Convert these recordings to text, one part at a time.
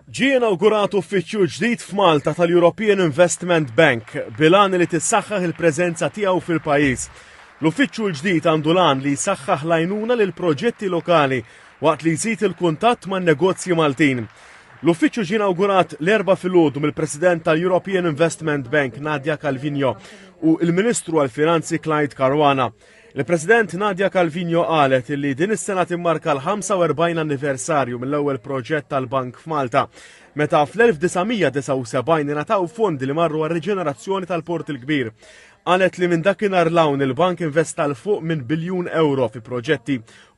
Ġie inawgurat uffiċċju ġdid f'Malta tal-European Investment Bank bilan li tissaħħaħ il-preżenza tiegħu fil-pajjiż. L-uffiċċju l-ġdid għandu lan li jsaħħaħ l-għajnuna lil proġetti lokali waqt li jżid il-kuntatt man-negozji Maltin. L-uffiċċju ġie inawgurat l-erba' filgħodu mill-President tal-European Investment Bank Nadia Calviño u l-Ministru għall-Finanzi Clyde Caruana. Il-President Nadia Calviño qalet li din is-sena timmarka l-45 anniversarju mill-ewwel proġett tal-Bank f'Malta, meta fl-1979 ingħataw fondi li marru għar-riġenerazzjoni tal-Port il-Kbir. Qalet li minn dakinhar l-hawn il-bank investa l fuq minn biljun euro fi proġetti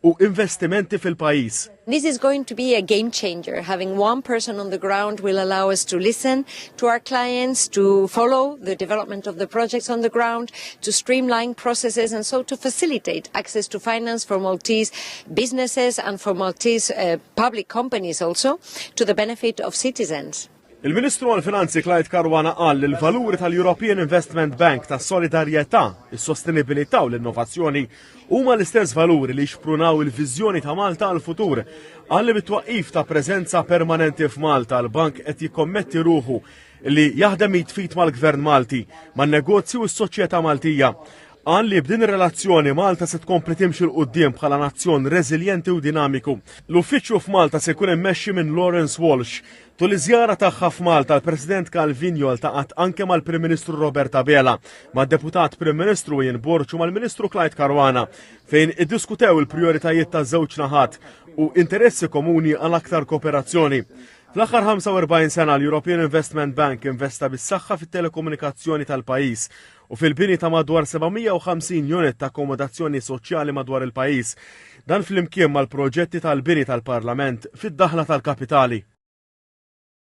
u investimenti fil-pajjiż. This is going to be a game changer. Having one person on the ground will allow us to listen to our clients, to follow the development of the projects on the ground, to streamline processes and so to facilitate access to finance for Maltese businesses and for Maltese public companies also, to the benefit of citizens. Il-Ministru għall-Finanzi Clyde Caruana qal li l-valuri tal-European Investment Bank tas-solidarjetà, is-sostenibilità u l-innovazzjoni huma l-istess valuri li jxprunaw il-viżjoni ta' Malta għall-futur. Qal li bit-twaqqif ta' preżenza permanenti f'Malta l-bank qed jikkommetti ruħu li jaħdem jitfit mal-Gvern Malti, man-negozju u s-soċjetà Maltija. Qal li b'din ir-relazzjoni Malta se tkompli timxi l qudiem bħala nazzjon reżiljenti u dinamiku. L-uffiċċju f'Malta se jkun immexxi minn Lawrence Walsh. Tul iż-żjara tagħha f'Malta l-President Calviño ltaqat anke mal-Prim Ministru Roberta Bela, mad-Deputat Prim Ministru Ian Burch u mal-Ministru Clyde Caruana fejn iddiskutew il-prijoritajiet taż-żewġ naħat u interessi komuni għal aktar kooperazzjoni. Fl-aħħar 45 sena l-European Investment Bank investa bis-saħħa fit-telekomunikazzjoni tal-pajjiż u fil-bini ta' madwar 750 unit ta' akkomodazzjoni soċjali madwar il-pajjiż. Dan fl-imkien mal-proġetti tal-bini tal-Parlament fid-daħla tal-kapitali.